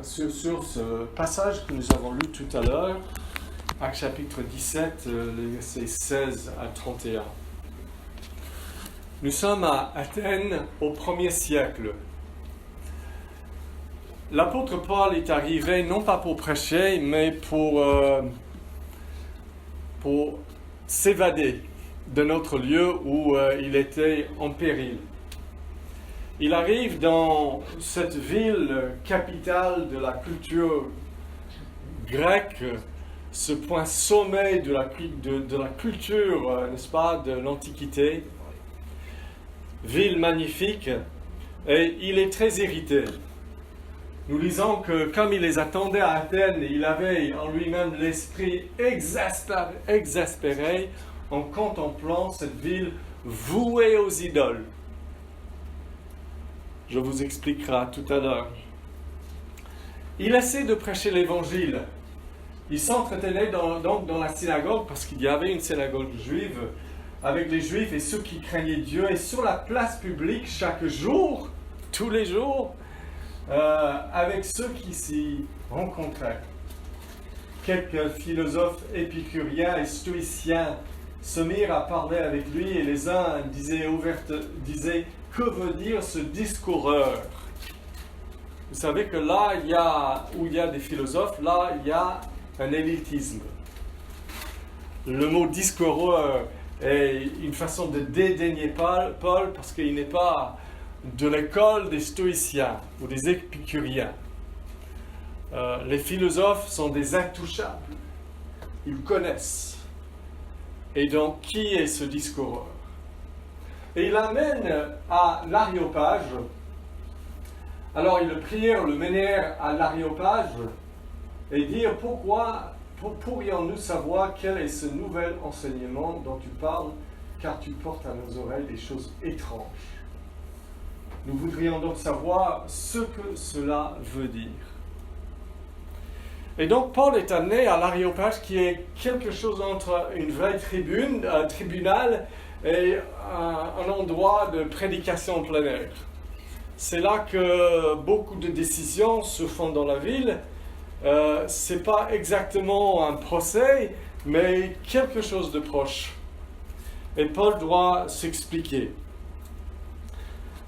sur ce passage que nous avons lu tout à l'heure, Actes chapitre 17, les versets 16 à 31. Nous sommes à Athènes au 1er siècle. L'apôtre Paul est arrivé non pas pour prêcher, mais pour s'évader de notre lieu où il était en péril. Il arrive dans cette ville capitale de la culture grecque, ce point sommet de la culture, n'est-ce pas, de l'Antiquité. Ville magnifique, et il est très irrité. Nous lisons que comme il les attendait à Athènes, il avait en lui-même l'esprit exaspéré en contemplant cette ville vouée aux idoles. Je vous expliquerai tout à l'heure. Il essaie de prêcher l'évangile. Il s'entretenait donc dans la synagogue, parce qu'il y avait une synagogue juive, avec les Juifs et ceux qui craignaient Dieu, et sur la place publique chaque jour, tous les jours, avec ceux qui s'y rencontraient. Quelques philosophes épicuriens et stoïciens se mirent à parler avec lui, et les uns disaient « Que veut dire ce discoureur ?» Vous savez que là, où il y a des philosophes, là, il y a un élitisme. Le mot discoureur est une façon de dédaigner Paul parce qu'il n'est pas de l'école des stoïciens ou des épicuriens. Les philosophes sont des intouchables. Ils connaissent. Et donc, qui est ce discoureur? Et il l'amène à l'Aréopage. Alors, ils le prièrent, le menèrent à l'Aréopage et dirent: pourquoi pourrions-nous savoir quel est ce nouvel enseignement dont tu parles, car tu portes à nos oreilles des choses étranges. Nous voudrions donc savoir ce que cela veut dire. Et donc Paul est amené à l'Aréopage, qui est quelque chose entre une vraie tribunal et un endroit de prédication en plein air. C'est là que beaucoup de décisions se font dans la ville. Ce n'est pas exactement un procès, mais quelque chose de proche. Et Paul doit s'expliquer.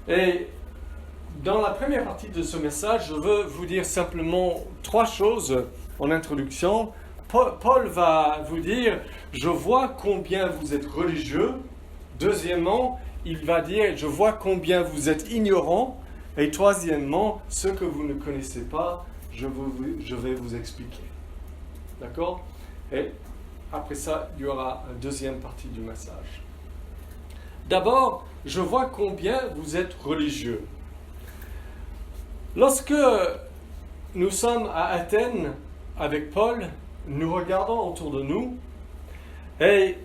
Et dans la première partie de ce message, je veux vous dire simplement 3 choses en introduction. Paul va vous dire: je vois combien vous êtes religieux. Deuxièmement, il va dire: je vois combien vous êtes ignorants. Et troisièmement, ce que vous ne connaissez pas, je vais vous expliquer. D'accord? Et après ça, il y aura une deuxième partie du message. D'abord, je vois combien vous êtes religieux. Lorsque nous sommes à Athènes avec Paul, nous regardons autour de nous et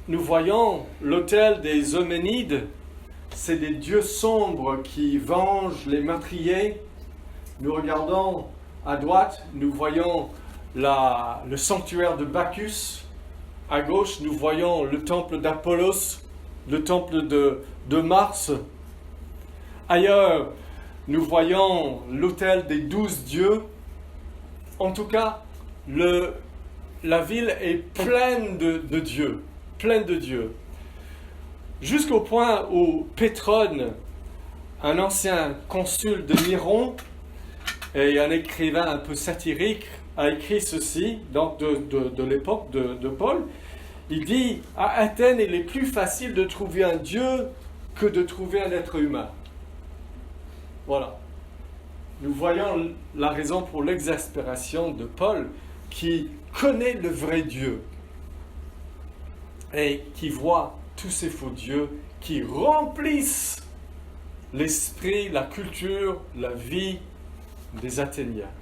nous voyons l'autel des Euménides. C'est des dieux sombres qui vengent les meurtriers. Nous regardons à droite, nous voyons le sanctuaire de Bacchus. À gauche, nous voyons le temple d'Apollos, le temple de Mars. Ailleurs, nous voyons l'autel des 12 dieux. En tout cas, la ville est pleine de dieux, pleine de dieux. Jusqu'au point où Pétrone, un ancien consul de Néron et un écrivain un peu satirique, a écrit ceci, donc de l'époque de Paul. Il dit: à Athènes, il est plus facile de trouver un Dieu que de trouver un être humain. Voilà. Nous voyons la raison pour l'exaspération de Paul, qui connaît le vrai Dieu et qui voit tous ces faux dieux qui remplissent l'esprit, la culture, la vie des Athéniens.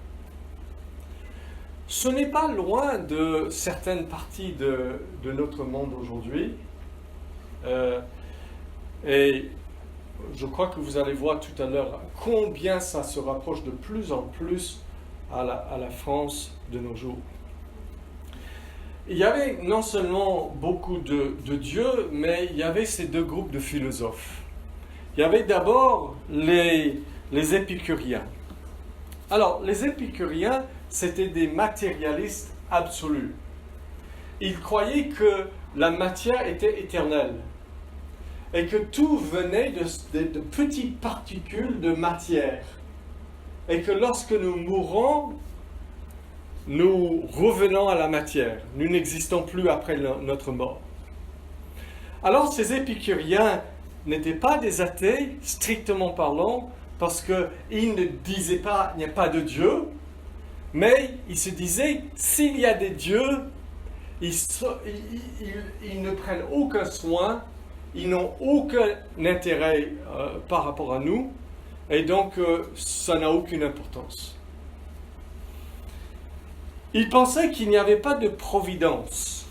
Ce n'est pas loin de certaines parties de notre monde aujourd'hui. Et je crois que vous allez voir tout à l'heure combien ça se rapproche de plus en plus à la France de nos jours. Il y avait non seulement beaucoup de dieux, mais il y avait ces 2 groupes de philosophes. Il y avait d'abord les épicuriens. Alors, les épicuriens, c'était des matérialistes absolus. Ils croyaient que la matière était éternelle et que tout venait de petites particules de matière. Et que lorsque nous mourons, nous revenons à la matière. Nous n'existons plus après notre mort. Alors, ces épicuriens n'étaient pas des athées, strictement parlant, parce qu'ils ne disaient pas « il n'y a pas de Dieu », mais ils se disaient « s'il y a des dieux, ils ne prennent aucun soin, ils n'ont aucun intérêt par rapport à nous, et donc ça n'a aucune importance. » Ils pensaient qu'il n'y avait pas de providence,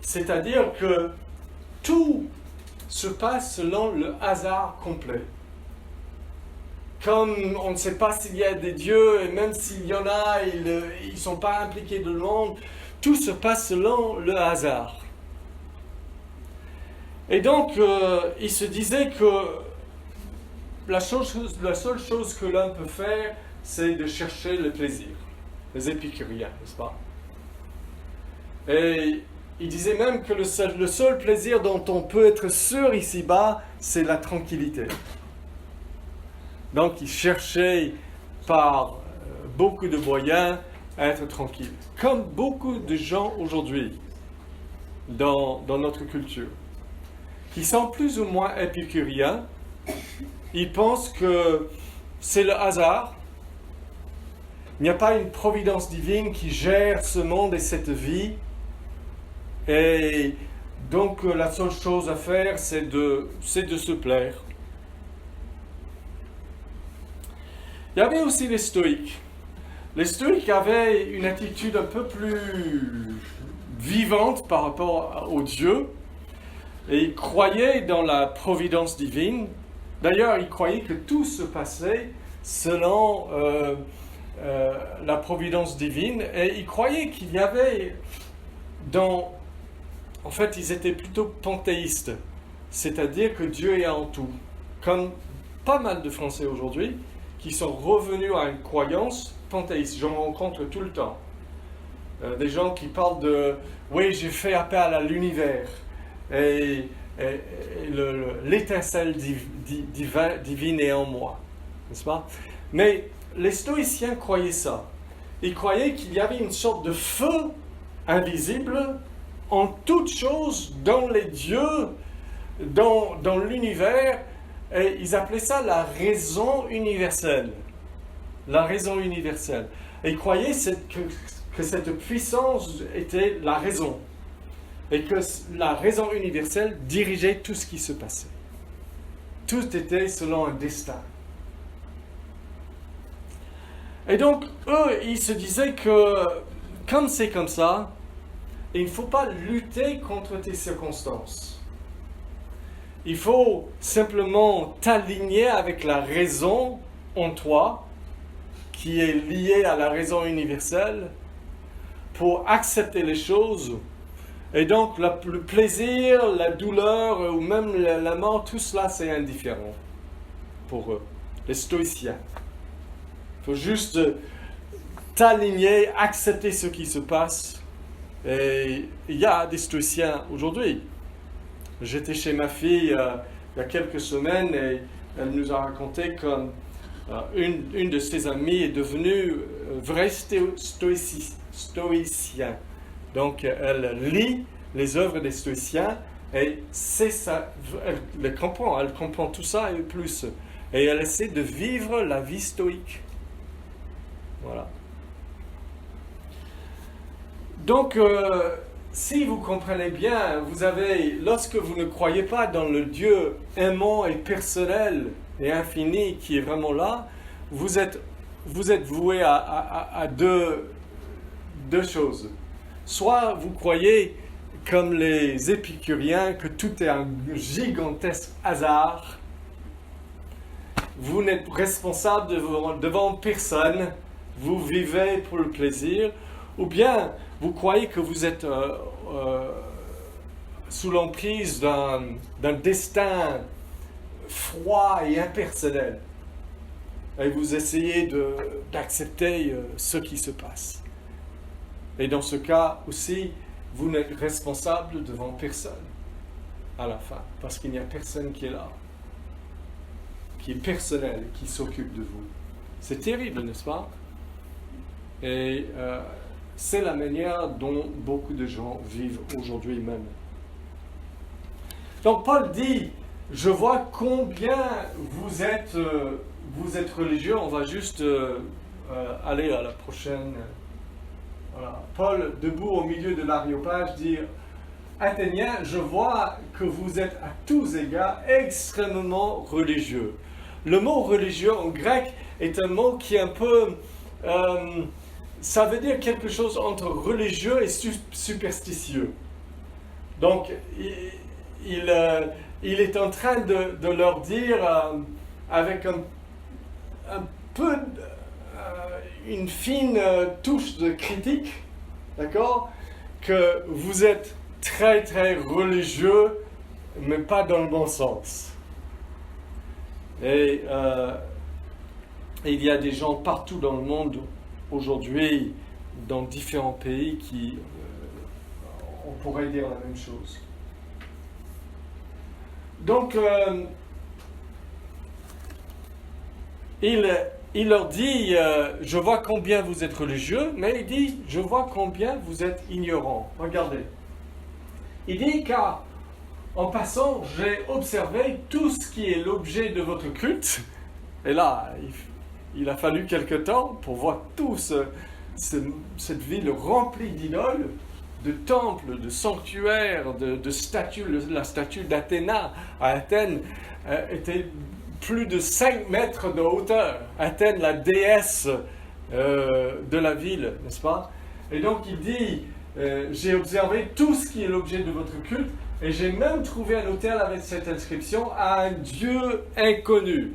c'est-à-dire que tout se passe selon le hasard complet. Comme on ne sait pas s'il y a des dieux, et même s'il y en a, ils ne sont pas impliqués dans le monde, tout se passe selon le hasard. Et donc, il se disait que la seule chose que l'un peut faire, c'est de chercher le plaisir. Les épicuriens, n'est-ce pas? Et il disait même que le seul plaisir dont on peut être sûr ici-bas, c'est la tranquillité. Donc, il cherchait par beaucoup de moyens à être tranquille. Comme beaucoup de gens aujourd'hui dans notre culture, qui sont plus ou moins épicuriens, ils pensent que c'est le hasard. Il n'y a pas une providence divine qui gère ce monde et cette vie. Et donc, la seule chose à faire, c'est de se plaire. Il y avait aussi les stoïques. Les stoïques avaient une attitude un peu plus vivante par rapport aux dieux. Et ils croyaient dans la providence divine. D'ailleurs, ils croyaient que tout se passait selon la providence divine. Et ils croyaient qu'il y avait en fait, ils étaient plutôt panthéistes. C'est-à-dire que Dieu est en tout. Comme pas mal de Français aujourd'hui, qui sont revenus à une croyance panthéiste. J'en rencontre tout le temps. Des gens qui parlent de « oui, j'ai fait appel à l'univers et l'étincelle divine est en moi. » N'est-ce pas? Mais les stoïciens croyaient ça. Ils croyaient qu'il y avait une sorte de feu invisible en toutes choses, dans les dieux, dans l'univers. Et ils appelaient ça la raison universelle. La raison universelle. Et ils croyaient que cette puissance était la raison. Et que la raison universelle dirigeait tout ce qui se passait. Tout était selon un destin. Et donc, eux, ils se disaient que, comme c'est comme ça, il ne faut pas lutter contre tes circonstances. Il faut simplement t'aligner avec la raison en toi, qui est liée à la raison universelle, pour accepter les choses. Et donc, le plaisir, la douleur, ou même la mort, tout cela, c'est indifférent pour eux, les stoïciens. Il faut juste t'aligner, accepter ce qui se passe. Et il y a des stoïciens aujourd'hui. J'étais chez ma fille il y a quelques semaines et elle nous a raconté qu'une de ses amies est devenue vraie stoïcienne. Donc elle lit les œuvres des stoïciens et c'est ça, elle comprend tout ça et plus. Et elle essaie de vivre la vie stoïque. Voilà. Donc, si vous comprenez bien, lorsque vous ne croyez pas dans le Dieu aimant et personnel et infini qui est vraiment là, vous êtes voué à deux choses. Soit vous croyez, comme les épicuriens, que tout est un gigantesque hasard. Vous n'êtes responsable devant personne. Vous vivez pour le plaisir. Ou bien, vous croyez que vous êtes sous l'emprise d'un destin froid et impersonnel. et vous essayez d'accepter ce qui se passe. Et dans ce cas aussi, vous n'êtes responsable devant personne à la fin, parce qu'il n'y a personne qui est là, qui est personnel, qui s'occupe de vous. C'est terrible, n'est-ce pas? Et c'est la manière dont beaucoup de gens vivent aujourd'hui même. Donc Paul dit, je vois combien vous êtes religieux. On va juste aller à la prochaine. Voilà. Paul, debout au milieu de l'aréopage, dit, Athéniens, je vois que vous êtes à tous égards extrêmement religieux. Le mot religieux en grec est un mot qui est un peu... ça veut dire quelque chose entre religieux et superstitieux. Donc, il est en train de leur dire, avec un peu une fine touche de critique, d'accord, que vous êtes très très religieux, mais pas dans le bon sens. Et il y a des gens partout dans le monde aujourd'hui, dans différents pays, qui, on pourrait dire la même chose. Donc, il leur dit, je vois combien vous êtes religieux, mais il dit, je vois combien vous êtes ignorants. Regardez. Il dit, car en passant, j'ai observé tout ce qui est l'objet de votre culte. Et là, il a fallu quelque temps pour voir tout cette ville remplie d'idoles, de temples, de sanctuaires, de statues. La statue d'Athéna à Athènes était plus de 5 mètres de hauteur. Athènes, la déesse de la ville, n'est-ce pas? Et donc il dit, j'ai observé tout ce qui est l'objet de votre culte, et j'ai même trouvé un autel avec cette inscription à un Dieu inconnu.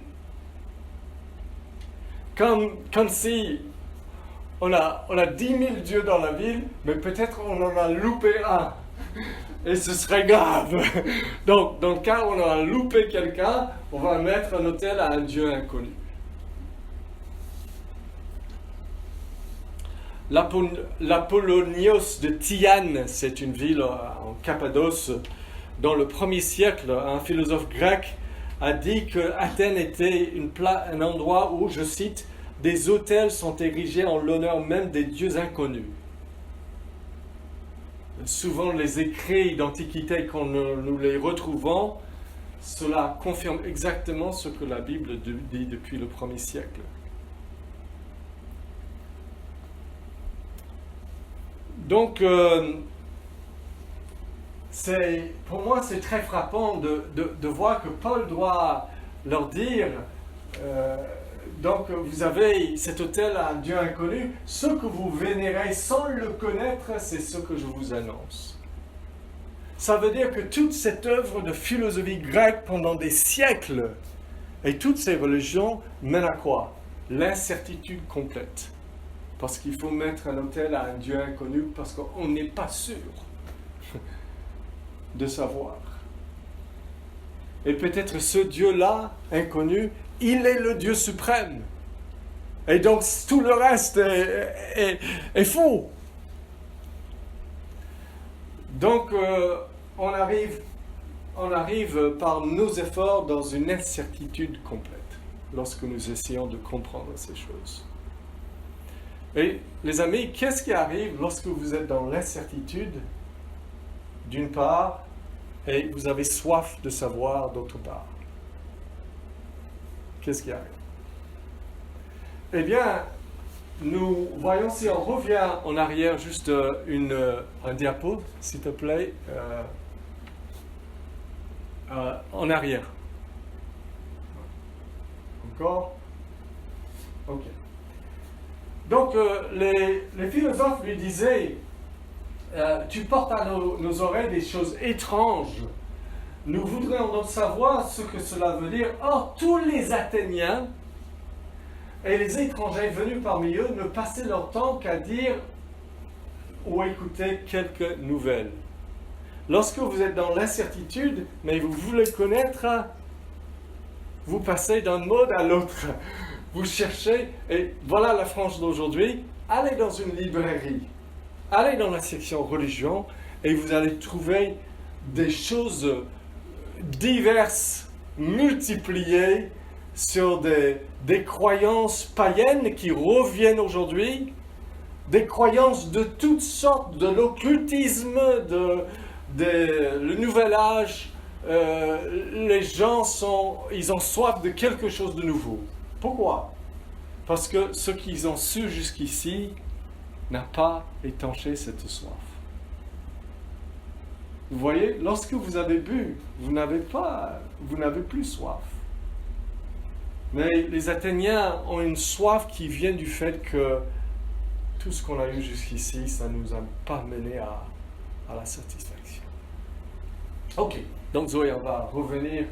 Comme si on a 10 000 dieux dans la ville, mais peut-être on en a loupé un. Et ce serait grave. Donc, dans le cas où on a loupé quelqu'un, on va mettre un autel à un Dieu inconnu. L'Apollonios de Tyane, c'est une ville en Cappadoce. Dans le 1er siècle, un philosophe grec a dit que Athènes était un endroit où, je cite, des autels sont érigés en l'honneur même des dieux inconnus. Souvent, les écrits d'Antiquité, quand nous les retrouvons, cela confirme exactement ce que la Bible dit depuis le 1er siècle. Donc, pour moi, c'est très frappant de voir que Paul doit leur dire, donc vous avez cet autel à un Dieu inconnu, ce que vous vénérez sans le connaître, c'est ce que je vous annonce. Ça veut dire que toute cette œuvre de philosophie grecque pendant des siècles, et toutes ces religions mènent à quoi? L'incertitude complète. Parce qu'il faut mettre un autel à un Dieu inconnu, parce qu'on n'est pas sûr de savoir. Et peut-être ce Dieu-là, inconnu, il est le Dieu suprême. Et donc tout le reste est faux. Donc on arrive par nos efforts dans une incertitude complète lorsque nous essayons de comprendre ces choses. Et les amis, qu'est-ce qui arrive lorsque vous êtes dans l'incertitude, d'une part, et vous avez soif de savoir, d'autre part? Qu'est-ce qui arrive? Eh bien, nous voyons, si on revient en arrière, juste un diapo, s'il te plaît, en arrière. Encore? Ok. Donc, les philosophes lui disaient, tu portes à nos oreilles des choses étranges. Nous voudrions donc savoir ce que cela veut dire. Or, tous les Athéniens et les étrangers venus parmi eux ne passaient leur temps qu'à dire ou écouter quelques nouvelles. Lorsque vous êtes dans l'incertitude, mais vous voulez connaître, vous passez d'un mode à l'autre. vous cherchez, et voilà la France d'aujourd'hui, allez dans une librairie, allez dans la section religion, et vous allez trouver des choses diverses, multipliées, sur des croyances païennes qui reviennent aujourd'hui, des croyances de toutes sortes, de l'occultisme, le nouvel âge. Les gens ils ont soif de quelque chose de nouveau. Pourquoi? Parce que ce qu'ils ont su jusqu'ici n'a pas étanché cette soif. Vous voyez, lorsque vous avez bu, vous n'avez plus soif. Mais les Athéniens ont une soif qui vient du fait que tout ce qu'on a eu jusqu'ici, ça ne nous a pas mené à la satisfaction. Ok, donc Zoé, on va revenir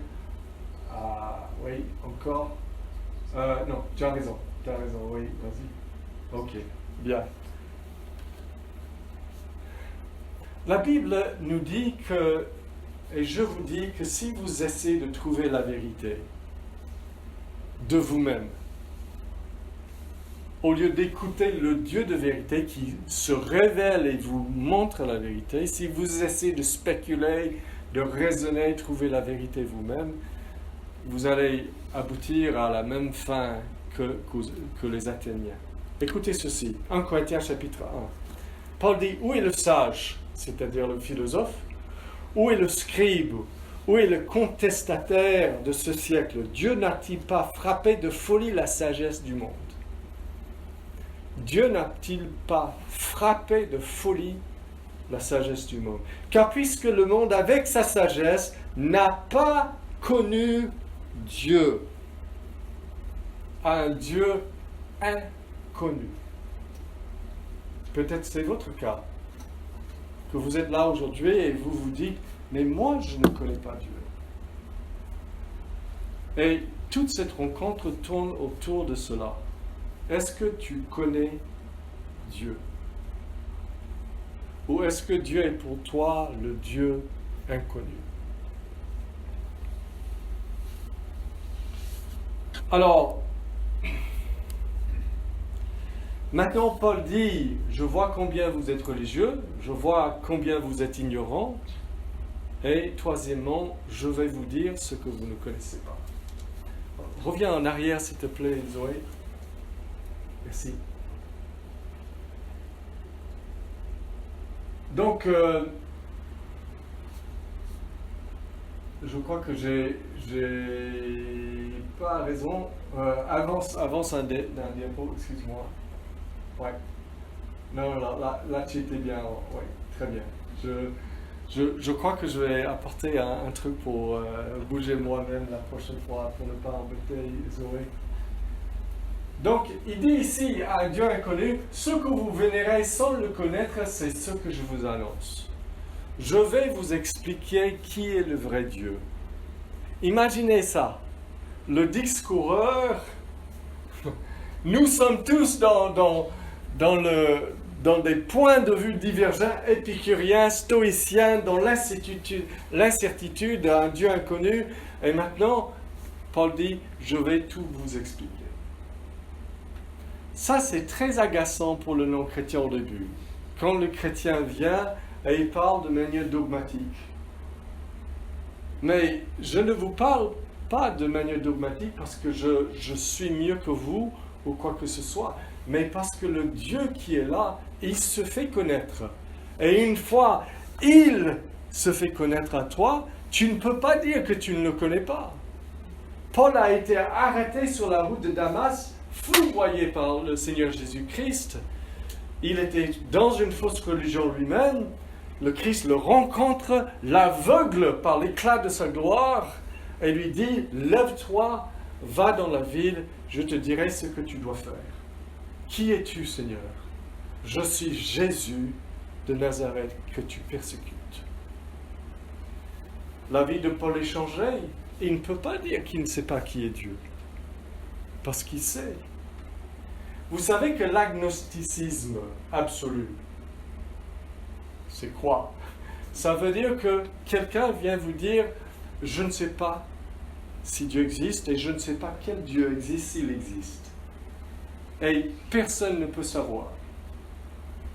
à... Oui, encore. Non, tu as raison, oui, vas-y. Ok, bien. La Bible nous dit que, et je vous dis que si vous essayez de trouver la vérité de vous-même, au lieu d'écouter le Dieu de vérité qui se révèle et vous montre la vérité, si vous essayez de spéculer, de raisonner, trouver la vérité vous-même, vous allez aboutir à la même fin que les Athéniens. Écoutez ceci, 1 Corinthiens chapitre 1. Paul dit, où est le sage, c'est-à-dire le philosophe? Où est le scribe? Où est le contestataire de ce siècle? Dieu n'a-t-il pas frappé de folie la sagesse du monde? Dieu n'a-t-il pas frappé de folie la sagesse du monde? Car puisque le monde, avec sa sagesse, n'a pas connu Dieu, un Dieu inconnu. Peut-être c'est votre cas, que vous êtes là aujourd'hui et vous vous dites, mais moi je ne connais pas Dieu. Et toute cette rencontre tourne autour de cela. Est-ce que tu connais Dieu? Ou est-ce que Dieu est pour toi le Dieu inconnu? Alors, maintenant Paul dit, je vois combien vous êtes religieux, je vois combien vous êtes ignorants, et troisièmement, je vais vous dire ce que vous ne connaissez pas. Reviens en arrière s'il te plaît, Zoé. Merci. Donc, je crois que j'ai pas raison. Avance un diapo, excuse-moi. Ouais. Non, là tu étais bien. Ouais, très bien. Je crois que je vais apporter un truc pour bouger moi-même la prochaine fois, pour ne pas embêter Zoé. Donc, il dit ici à un Dieu inconnu, ce que vous vénérez sans le connaître, c'est ce que je vous annonce. Je vais vous expliquer qui est le vrai Dieu. Imaginez ça, le discoureur, nous sommes tous dans des points de vue divergents, épicuriens, stoïciens, dans l'incertitude d'un Dieu inconnu. Et maintenant, Paul dit, je vais tout vous expliquer. Ça, c'est très agaçant pour le non-chrétien au début. Quand le chrétien vient et il parle de manière dogmatique. Mais je ne vous parle pas de manière dogmatique parce que je suis mieux que vous ou quoi que ce soit, mais parce que le Dieu qui est là, il se fait connaître. Et une fois il se fait connaître à toi, tu ne peux pas dire que tu ne le connais pas. Paul a été arrêté sur la route de Damas, foudroyé par le Seigneur Jésus-Christ. Il était dans une fausse religion lui-même. Le Christ le rencontre, l'aveugle par l'éclat de sa gloire, et lui dit, lève-toi, va dans la ville, je te dirai ce que tu dois faire. Qui es-tu, Seigneur? Je suis Jésus de Nazareth que tu persécutes. La vie de Paul est changée. Il ne peut pas dire qu'il ne sait pas qui est Dieu, parce qu'il sait. Vous savez que l'agnosticisme absolu, c'est quoi? Ça veut dire que quelqu'un vient vous dire, je ne sais pas si Dieu existe, et je ne sais pas quel Dieu existe s'il existe. Et personne ne peut savoir.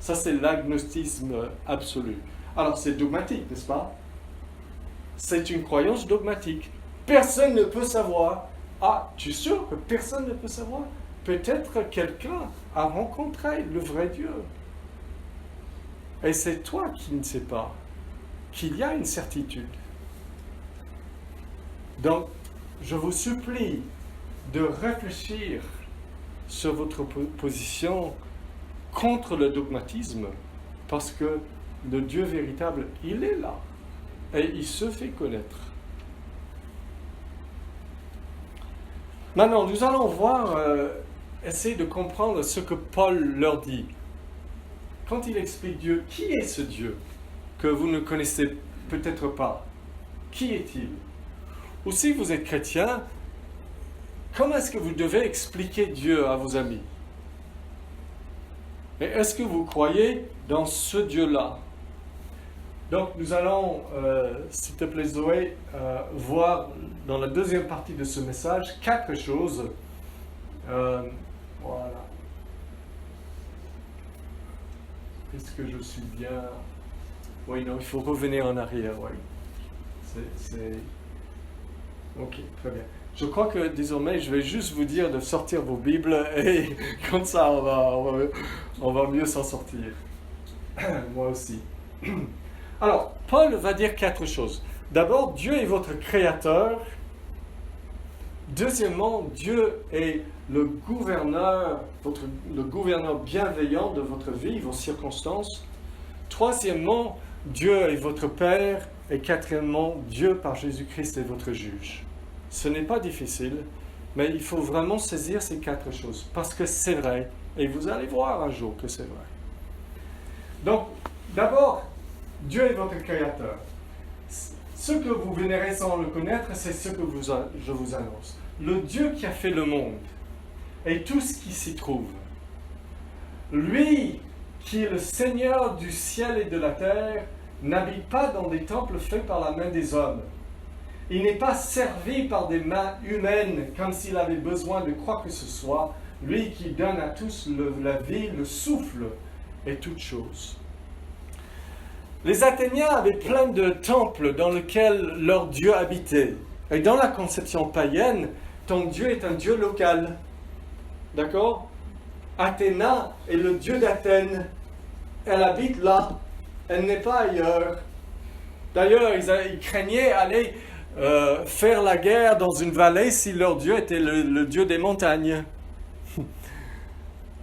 Ça, c'est l'agnosticisme absolu. Alors, c'est dogmatique, n'est-ce pas? C'est une croyance dogmatique. Personne ne peut savoir. Ah, tu es sûr que personne ne peut savoir? Peut-être quelqu'un a rencontré le vrai Dieu. Et c'est toi qui ne sais pas qu'il y a une certitude. Donc, je vous supplie de réfléchir sur votre position contre le dogmatisme, parce que le Dieu véritable, il est là, et il se fait connaître. Maintenant, nous allons voir, essayer de comprendre ce que Paul leur dit. Quand il explique Dieu, qui est ce Dieu que vous ne connaissez peut-être pas? Qui est-il? Ou si vous êtes chrétien, comment est-ce que vous devez expliquer Dieu à vos amis? Et est-ce que vous croyez dans ce Dieu-là? Donc nous allons, s'il te plaît Zoé, voir dans la deuxième partie de ce message 4 choses. Voilà. Est-ce que je suis bien? Oui, non, il faut revenir en arrière, oui. C'est... Ok, très bien. Je crois que désormais, je vais juste vous dire de sortir vos Bibles et comme ça, on va mieux s'en sortir. Moi aussi. Alors, Paul va dire 4 choses. D'abord, Dieu est votre créateur. Deuxièmement, Dieu est le gouverneur bienveillant de votre vie, vos circonstances. Troisièmement, Dieu est votre Père. Et quatrièmement, Dieu par Jésus-Christ est votre juge. Ce n'est pas difficile, mais il faut vraiment saisir ces 4 choses, parce que c'est vrai, et vous allez voir un jour que c'est vrai. Donc, d'abord, Dieu est votre créateur. Ce que vous vénérez sans le connaître, c'est ce que je vous annonce. Le Dieu qui a fait le monde et tout ce qui s'y trouve, lui qui est le Seigneur du ciel et de la terre, n'habite pas dans des temples faits par la main des hommes. Il n'est pas servi par des mains humaines comme s'il avait besoin de quoi que ce soit, lui qui donne à tous la vie, le souffle et toutes choses. Les Athéniens avaient plein de temples dans lesquels leur Dieu habitait. Et dans la conception païenne, ton Dieu est un Dieu local. D'accord? Athéna est le Dieu d'Athènes. Elle habite là. Elle n'est pas ailleurs. D'ailleurs, ils craignaient aller faire la guerre dans une vallée si leur Dieu était le Dieu des montagnes.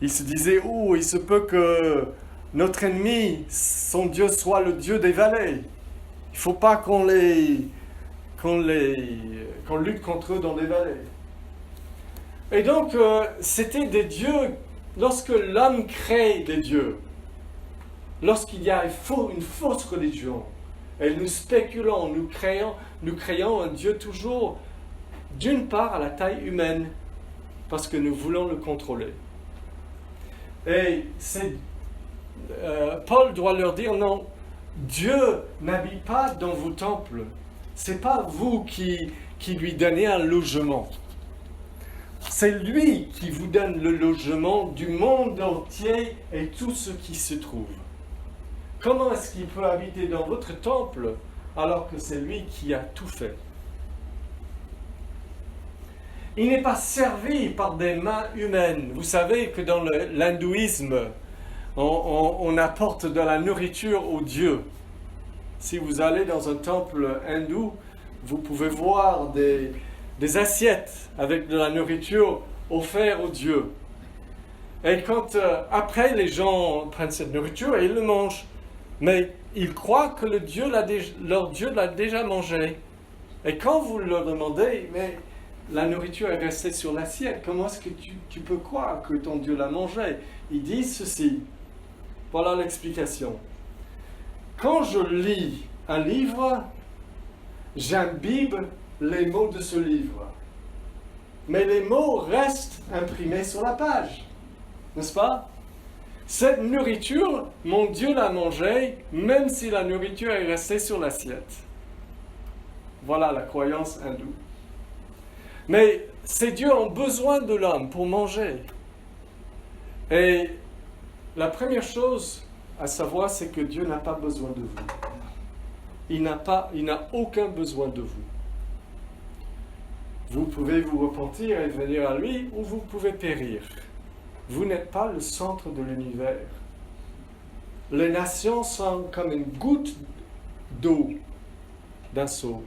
Ils se disaient, il se peut que notre ennemi, son Dieu, soit le Dieu des vallées. Il ne faut pas qu'on lutte contre eux dans les vallées. Et donc, c'était des dieux, lorsque l'homme crée des dieux, lorsqu'il y a une fausse religion, et nous spéculons, nous créons un Dieu toujours, d'une part, à la taille humaine, parce que nous voulons le contrôler. Et Paul doit leur dire, non, Dieu n'habite pas dans vos temples. Ce n'est pas vous qui lui donnez un logement. C'est lui qui vous donne le logement du monde entier et tout ce qui se trouve. Comment est-ce qu'il peut habiter dans votre temple alors que c'est lui qui a tout fait? Il n'est pas servi par des mains humaines. Vous savez que dans l'hindouisme, on apporte de la nourriture aux dieux. Si vous allez dans un temple hindou, vous pouvez voir des assiettes avec de la nourriture offerte aux dieux. Et quand après les gens prennent cette nourriture et ils le mangent, mais ils croient que leur Dieu l'a déjà mangé. Et quand vous leur demandez, mais la nourriture est restée sur l'assiette, comment est-ce que tu peux croire que ton Dieu l'a mangé? Ils disent ceci. Voilà l'explication. Quand je lis un livre, j'imbibe les mots de ce livre. Mais les mots restent imprimés sur la page. N'est-ce pas? Cette nourriture, mon Dieu l'a mangée, même si la nourriture est restée sur l'assiette. Voilà la croyance hindoue. Mais ces dieux ont besoin de l'homme pour manger. Et la première chose à savoir, c'est que Dieu n'a pas besoin de vous. Il n'a aucun besoin de vous. Vous pouvez vous repentir et venir à lui, ou vous pouvez périr. Vous n'êtes pas le centre de l'univers. Les nations sont comme une goutte d'eau d'un seau,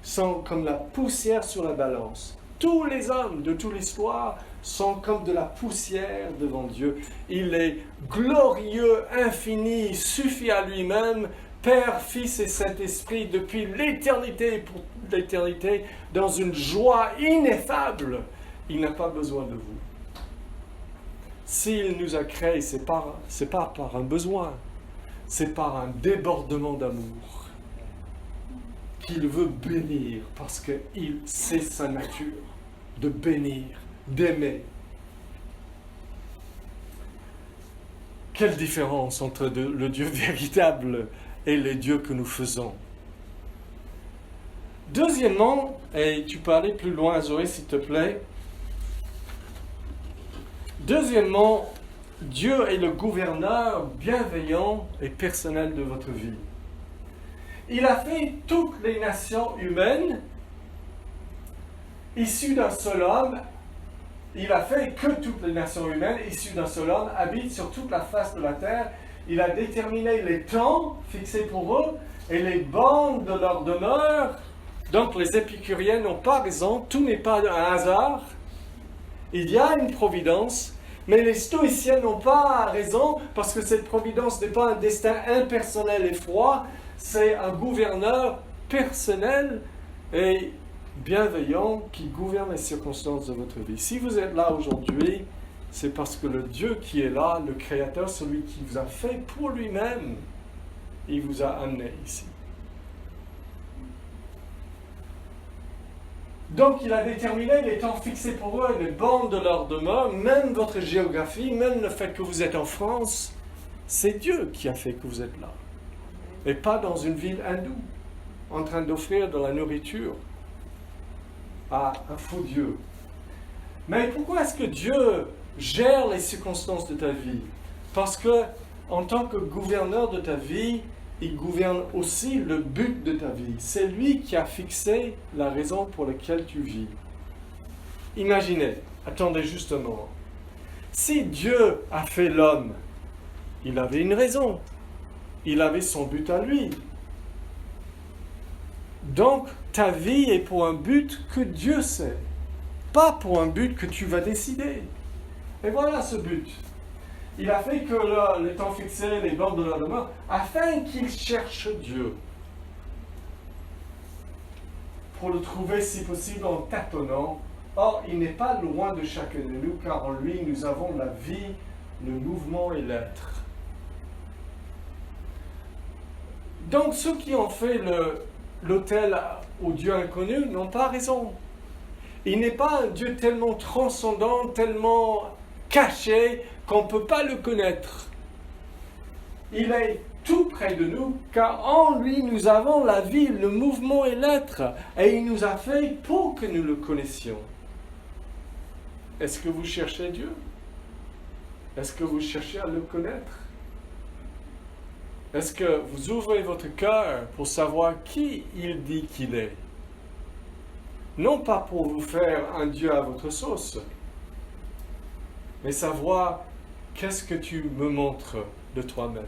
sont comme la poussière sur la balance. Tous les hommes de toute l'histoire sont comme de la poussière devant Dieu. Il est glorieux, infini, il suffit à lui-même, Père, Fils et Saint-Esprit, depuis l'éternité et pour l'éternité, dans une joie ineffable. Il n'a pas besoin de vous. S'il nous a créés, c'est pas par un besoin, c'est par un débordement d'amour qu'il veut bénir, parce que c'est sa nature de bénir, d'aimer. Quelle différence entre le Dieu véritable et les dieux que nous faisons. Deuxièmement, et tu peux aller plus loin, Zoé, s'il te plaît. Deuxièmement, Dieu est le gouverneur bienveillant et personnel de votre vie. Il a fait toutes les nations humaines issues d'un seul homme. Il a fait que toutes les nations humaines issues d'un seul homme habitent sur toute la face de la terre. Il a déterminé les temps fixés pour eux et les bornes de leur demeure. Donc les épicuriens n'ont pas raison, tout n'est pas un hasard. Il y a une providence, mais les stoïciens n'ont pas raison parce que cette providence n'est pas un destin impersonnel et froid, c'est un gouverneur personnel et bienveillant qui gouverne les circonstances de votre vie. Si vous êtes là aujourd'hui, c'est parce que le Dieu qui est là, le Créateur, celui qui vous a fait pour lui-même, il vous a amené ici. Donc il a déterminé les temps fixés pour eux, les bornes de leur demeure, même votre géographie, même le fait que vous êtes en France, c'est Dieu qui a fait que vous êtes là. Et pas dans une ville hindoue, en train d'offrir de la nourriture à un faux Dieu. Mais pourquoi est-ce que Dieu gère les circonstances de ta vie? Parce que, en tant que gouverneur de ta vie, il gouverne aussi le but de ta vie. C'est lui qui a fixé la raison pour laquelle tu vis. Imaginez, attendez juste un moment. Si Dieu a fait l'homme, il avait une raison. Il avait son but à lui. Donc, ta vie est pour un but que Dieu sait, pas pour un but que tu vas décider. Et voilà ce but. Il a fait que les temps fixés, les bornes de la demeure, afin qu'il cherche Dieu. Pour le trouver si possible en tâtonnant. Or, il n'est pas loin de chacun de nous, car en lui, nous avons la vie, le mouvement et l'être. Donc, ceux qui ont fait l'autel au Dieu inconnu n'ont pas raison. Il n'est pas un Dieu tellement transcendant, tellement caché, qu'on ne peut pas le connaître. Il est tout près de nous, car en lui nous avons la vie, le mouvement et l'être, et il nous a fait pour que nous le connaissions. Est-ce que vous cherchez Dieu? Est-ce que vous cherchez à le connaître? Est-ce que vous ouvrez votre cœur pour savoir qui il dit qu'il est? Non pas pour vous faire un Dieu à votre sauce, mais savoir qu'est-ce que tu me montres de toi-même.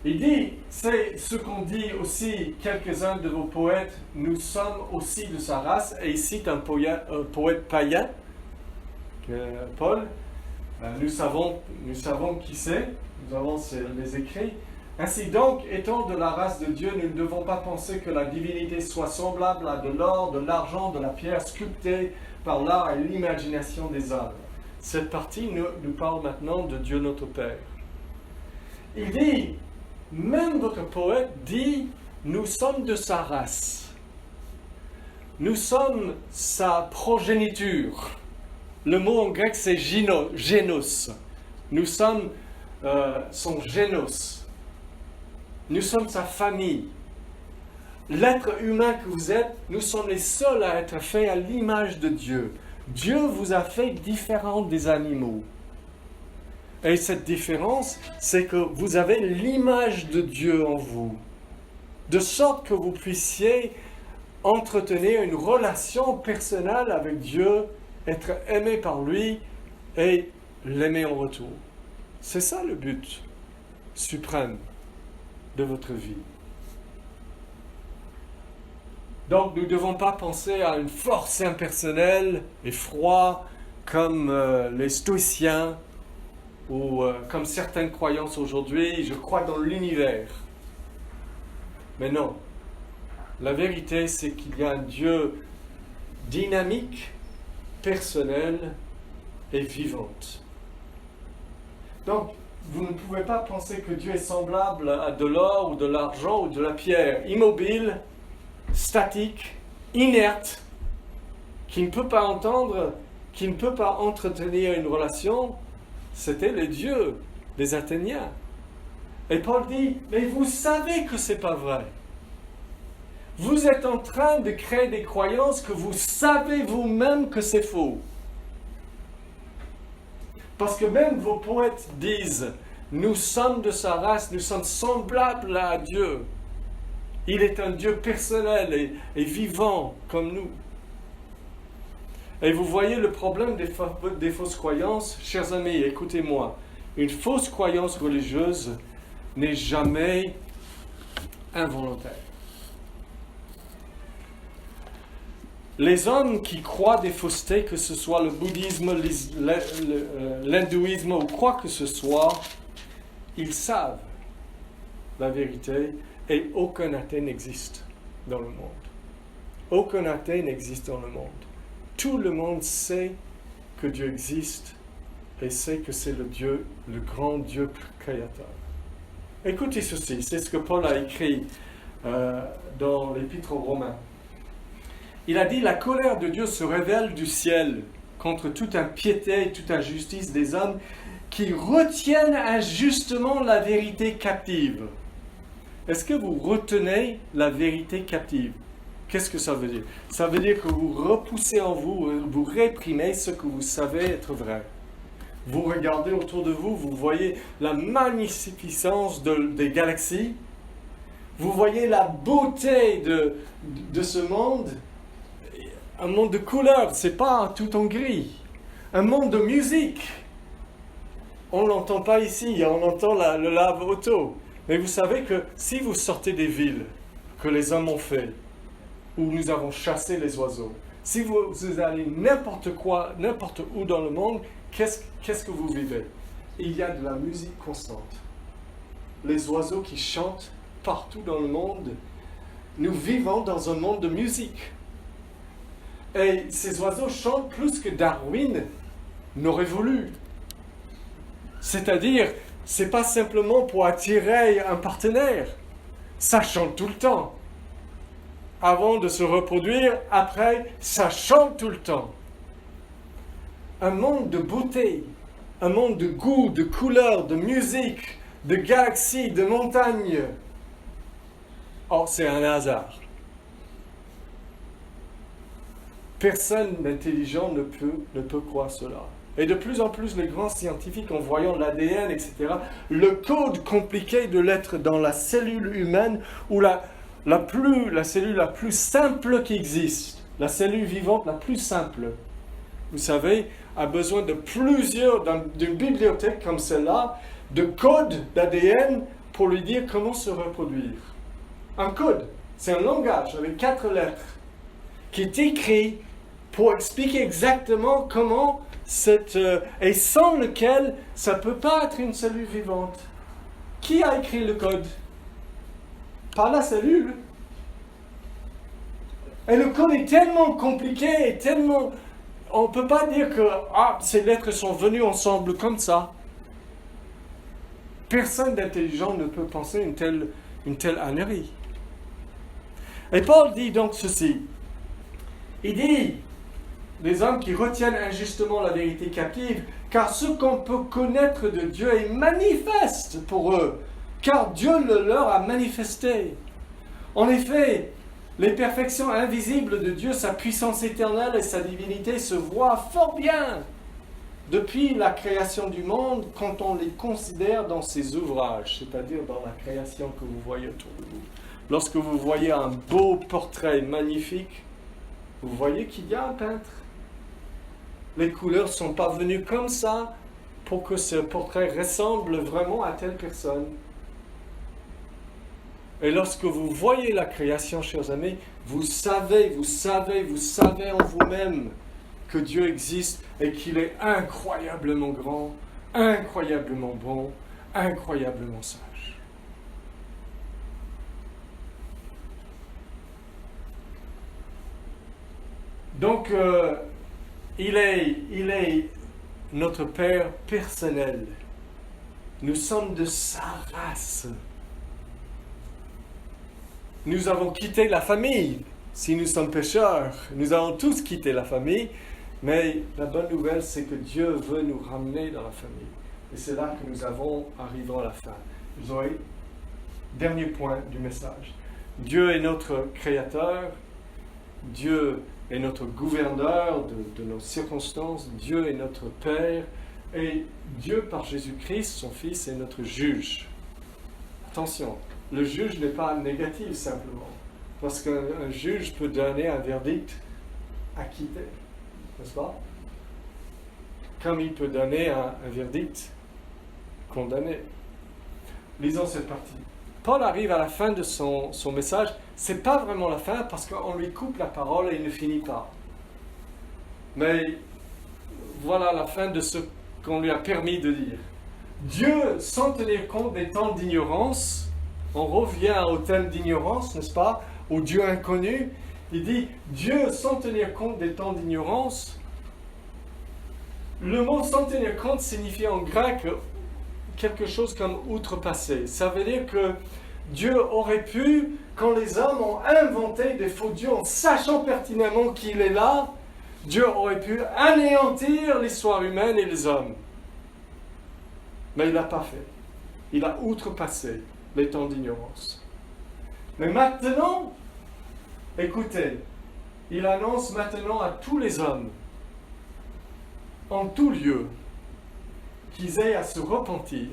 Il dit, c'est ce qu'ont dit aussi quelques-uns de vos poètes, nous sommes aussi de sa race, et il cite un poète païen, Paul. Nous savons qui c'est, nous avons les écrits. Ainsi donc, étant de la race de Dieu, nous ne devons pas penser que la divinité soit semblable à de l'or, de l'argent, de la pierre sculptée par l'art et l'imagination des hommes. Cette partie nous parle maintenant de Dieu notre Père. Il dit, même votre poète dit, nous sommes de sa race. Nous sommes sa progéniture. Le mot en grec c'est génos. Nous sommes son génos. Nous sommes sa famille. L'être humain que vous êtes, nous sommes les seuls à être faits à l'image de Dieu. Dieu vous a fait différents des animaux. Et cette différence, c'est que vous avez l'image de Dieu en vous. De sorte que vous puissiez entretenir une relation personnelle avec Dieu, être aimé par lui et l'aimer en retour. C'est ça le but suprême de votre vie. Donc, nous ne devons pas penser à une force impersonnelle et froide comme les stoïciens ou comme certaines croyances aujourd'hui, je crois dans l'univers. Mais non. La vérité, c'est qu'il y a un Dieu dynamique, personnel et vivant. Donc, vous ne pouvez pas penser que Dieu est semblable à de l'or ou de l'argent ou de la pierre, immobile, statique, inerte, qui ne peut pas entendre, qui ne peut pas entretenir une relation. C'était les dieux des Athéniens. Et Paul dit, mais vous savez que ce n'est pas vrai. Vous êtes en train de créer des croyances que vous savez vous-même que c'est faux. Parce que même vos poètes disent, nous sommes de sa race, nous sommes semblables à Dieu. Il est un Dieu personnel et vivant comme nous. Et vous voyez le problème des fausses croyances. Chers amis, écoutez-moi. Une fausse croyance religieuse n'est jamais involontaire. Les hommes qui croient des faussetés, que ce soit le bouddhisme, l'hindouisme ou quoi que ce soit, ils savent la vérité et aucun athée n'existe dans le monde. Aucun athée n'existe dans le monde. Tout le monde sait que Dieu existe et sait que c'est le Dieu, le grand Dieu créateur. Écoutez ceci, c'est ce que Paul a écrit dans l'Épître aux Romains. Il a dit, la colère de Dieu se révèle du ciel contre toute impiété et toute injustice des hommes qui retiennent injustement la vérité captive. Est-ce que vous retenez la vérité captive? Qu'est-ce que ça veut dire? Ça veut dire que vous repoussez en vous, vous réprimez ce que vous savez être vrai. Vous regardez autour de vous, vous voyez la magnificence des galaxies, vous voyez la beauté de ce monde, un monde de couleurs, c'est pas tout en gris, un monde de musique. On ne l'entend pas ici, on entend le lave auto. Mais vous savez que si vous sortez des villes que les hommes ont fait, où nous avons chassé les oiseaux, si vous allez n'importe où dans le monde, qu'est-ce que vous vivez? Il y a de la musique constante. Les oiseaux qui chantent partout dans le monde. Nous vivons dans un monde de musique. Et ces oiseaux chantent plus que Darwin n'aurait voulu. C'est-à-dire, c'est pas simplement pour attirer un partenaire. Ça chante tout le temps. Avant de se reproduire, après, ça chante tout le temps. Un monde de beauté, un monde de goût, de couleurs, de musique, de galaxies, de montagnes. Oh, c'est un hasard. Personne d'intelligent ne peut croire cela. Et de plus en plus, les grands scientifiques, en voyant l'ADN, etc., le code compliqué de l'être dans la cellule humaine, ou la cellule la plus simple qui existe, la cellule vivante la plus simple, vous savez, a besoin de d'une bibliothèque comme celle-là, de codes d'ADN pour lui dire comment se reproduire. Un code, c'est un langage avec 4 lettres qui est écrit pour expliquer exactement comment et sans lequel ça ne peut pas être une cellule vivante. Qui a écrit le code? Pas la cellule. Et le code est tellement compliqué et tellement... On ne peut pas dire que ces lettres sont venues ensemble comme ça. Personne d'intelligent ne peut penser une telle ânerie. Et Paul dit donc ceci. Il dit, les hommes qui retiennent injustement la vérité captive, car ce qu'on peut connaître de Dieu est manifeste pour eux, car Dieu le leur a manifesté. En effet, les perfections invisibles de Dieu, sa puissance éternelle et sa divinité se voient fort bien depuis la création du monde quand on les considère dans ses ouvrages, c'est-à-dire dans la création que vous voyez autour de vous. Lorsque vous voyez un beau portrait magnifique, vous voyez qu'il y a un peintre. Les couleurs ne sont pas venues comme ça pour que ce portrait ressemble vraiment à telle personne. Et lorsque vous voyez la création, chers amis, vous savez en vous-même que Dieu existe et qu'il est incroyablement grand, incroyablement bon, incroyablement sage. Donc, il est notre Père personnel. Nous sommes de sa race. Nous avons quitté la famille. Si nous sommes pécheurs, nous avons tous quitté la famille. Mais la bonne nouvelle, c'est que Dieu veut nous ramener dans la famille. Et c'est là que nous arrivons à la fin. Zoé, dernier point du message. Dieu est notre créateur. Dieu est notre gouverneur de nos circonstances. Dieu est notre Père. Et Dieu, par Jésus-Christ, son Fils, est notre juge. Attention, le juge n'est pas négatif simplement. Parce qu'un juge peut donner un verdict acquitté. N'est-ce pas? Comme il peut donner un verdict condamné. Lisons cette partie. Paul arrive à la fin de son message. Ce n'est pas vraiment la fin parce qu'on lui coupe la parole et il ne finit pas. Mais voilà la fin de ce qu'on lui a permis de dire. Dieu, sans tenir compte des temps d'ignorance, on revient au thème d'ignorance, n'est-ce pas? Au Dieu inconnu. Il dit, Dieu, sans tenir compte des temps d'ignorance. Le mot sans tenir compte signifie en grec quelque chose comme outrepasser. Ça veut dire que Dieu aurait pu, quand les hommes ont inventé des faux dieux en sachant pertinemment qu'il est là, Dieu aurait pu anéantir l'histoire humaine et les hommes. Mais il ne l'a pas fait. Il a outrepassé les temps d'ignorance. Mais maintenant, écoutez, il annonce maintenant à tous les hommes, en tout lieu, qu'ils aient à se repentir.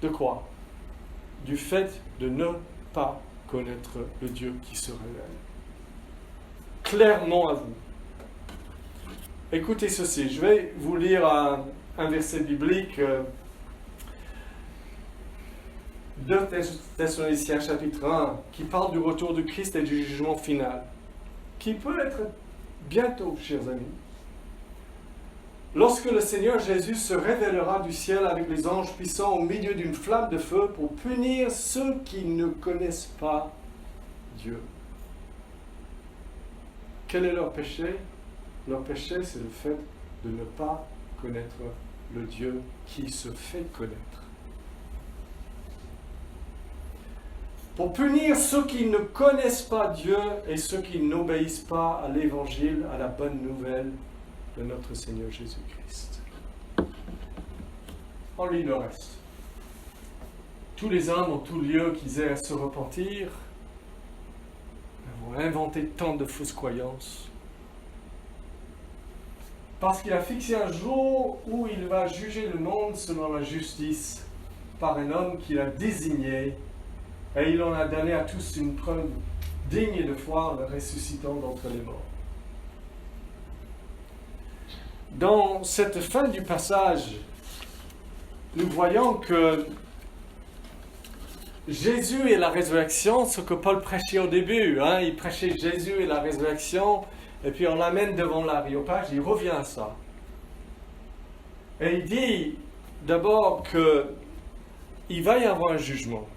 De quoi? Du fait de ne pas connaître le Dieu qui se révèle. Clairement à vous. Écoutez ceci, je vais vous lire un verset biblique. 2 Thessaloniciens chapitre 1, qui parle du retour du Christ et du jugement final, qui peut être bientôt, chers amis. Lorsque le Seigneur Jésus se révélera du ciel avec les anges puissants au milieu d'une flamme de feu pour punir ceux qui ne connaissent pas Dieu. Quel est leur péché? Leur péché, c'est le fait de ne pas connaître le Dieu qui se fait connaître. Pour punir ceux qui ne connaissent pas Dieu et ceux qui n'obéissent pas à l'Évangile, à la bonne nouvelle de notre Seigneur Jésus-Christ. On lit le reste. Tous les hommes en tout lieu qu'ils aient à se repentir, vont inventer tant de fausses croyances. Parce qu'il a fixé un jour où il va juger le monde selon la justice par un homme qu'il a désigné, et il en a donné à tous une preuve digne de foi, le ressuscitant d'entre les morts. Dans cette fin du passage, nous voyons que Jésus et la résurrection, ce que Paul prêchait au début, il prêchait Jésus et la résurrection, et puis on l'amène devant l'Aréopage, il revient à ça. Et il dit d'abord qu'il va y avoir un jugement.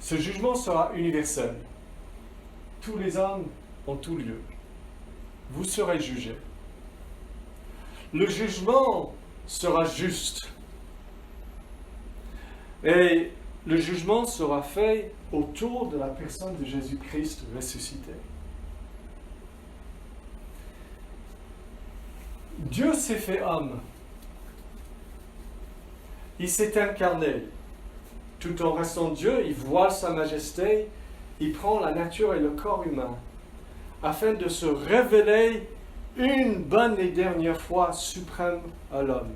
Ce jugement sera universel. Tous les hommes en tout lieu. Vous serez jugés. Le jugement sera juste. Et le jugement sera fait autour de la personne de Jésus-Christ ressuscité. Dieu s'est fait homme. Il s'est incarné. tout en restant Dieu, il voile sa majesté, il prend la nature et le corps humain, afin de se révéler une bonne et dernière fois suprême à l'homme,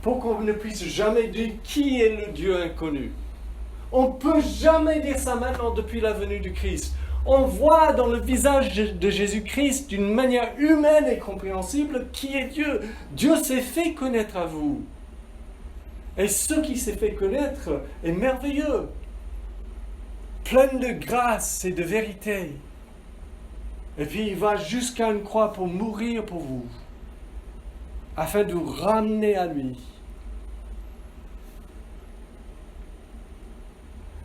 pour qu'on ne puisse jamais dire qui est le Dieu inconnu. On ne peut jamais dire ça maintenant depuis la venue du Christ. On voit dans le visage de Jésus-Christ, d'une manière humaine et compréhensible, qui est Dieu. Dieu s'est fait connaître à vous. Et ce qui s'est fait connaître est merveilleux, plein de grâce et de vérité. Et puis il va jusqu'à une croix pour mourir pour vous, afin de vous ramener à lui.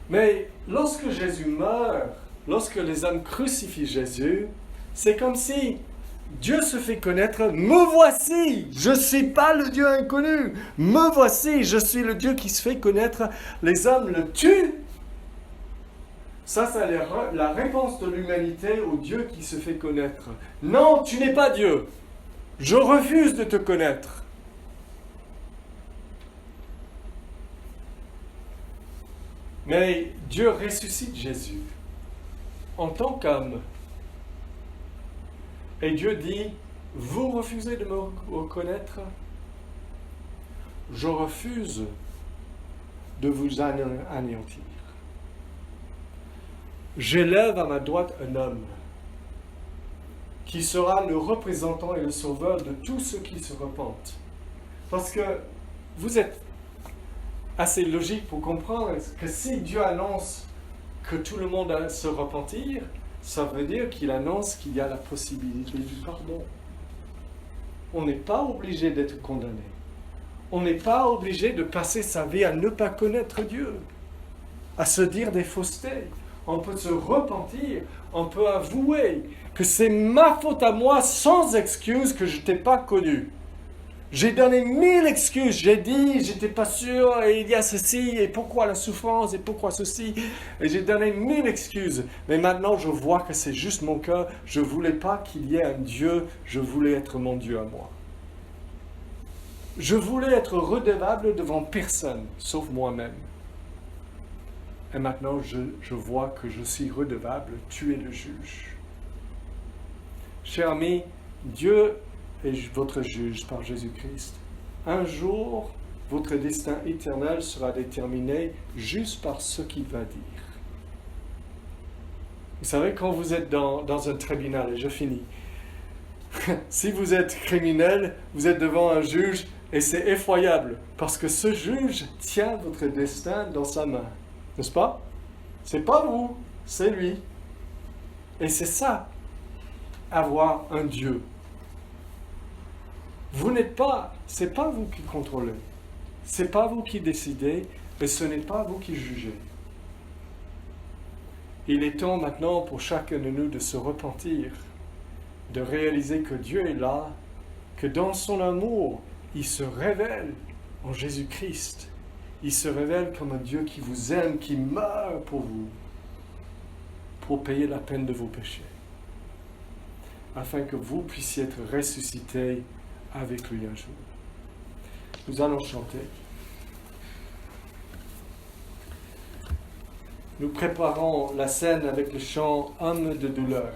Mais lorsque Jésus meurt, lorsque les hommes crucifient Jésus, c'est comme si Dieu se fait connaître, me voici, je ne suis pas le Dieu inconnu, me voici, je suis le Dieu qui se fait connaître, les hommes le tuent. Ça, c'est la réponse de l'humanité au Dieu qui se fait connaître. Non, tu n'es pas Dieu, je refuse de te connaître. Mais Dieu ressuscite Jésus en tant qu'homme. Et Dieu dit, vous refusez de me reconnaître, je refuse de vous anéantir. J'élève à ma droite un homme qui sera le représentant et le sauveur de tous ceux qui se repentent. Parce que vous êtes assez logique pour comprendre que si Dieu annonce que tout le monde va se repentir, ça veut dire qu'il annonce qu'il y a la possibilité du pardon. On n'est pas obligé d'être condamné. On n'est pas obligé de passer sa vie à ne pas connaître Dieu, à se dire des faussetés. On peut se repentir, on peut avouer que c'est ma faute à moi sans excuse que je ne t'ai pas connu. J'ai donné 1000 excuses, j'ai dit, j'étais pas sûr, et il y a ceci, et pourquoi la souffrance, et pourquoi ceci, et j'ai donné 1000 excuses. Mais maintenant, je vois que c'est juste mon cœur, je ne voulais pas qu'il y ait un Dieu, je voulais être mon Dieu à moi. Je voulais être redevable devant personne, sauf moi-même. Et maintenant, je vois que je suis redevable, tu es le juge. Cher ami, Dieu est votre juge par Jésus-Christ. Un jour, votre destin éternel sera déterminé juste par ce qu'il va dire. Vous savez, quand vous êtes dans un tribunal, et je finis, si vous êtes criminel, vous êtes devant un juge, et c'est effroyable, parce que ce juge tient votre destin dans sa main. N'est-ce pas? C'est pas vous, c'est lui. Et c'est ça, avoir un Dieu. Vous n'êtes pas, c'est pas vous qui contrôlez, c'est pas vous qui décidez, et ce n'est pas vous qui jugez. Il est temps maintenant pour chacun de nous de se repentir, de réaliser que Dieu est là, que dans son amour, il se révèle en Jésus-Christ. Il se révèle comme un Dieu qui vous aime, qui meurt pour vous, pour payer la peine de vos péchés, afin que vous puissiez être ressuscités avec lui un jour. Nous allons chanter. Nous préparons la scène avec le chant « Homme de douleur ».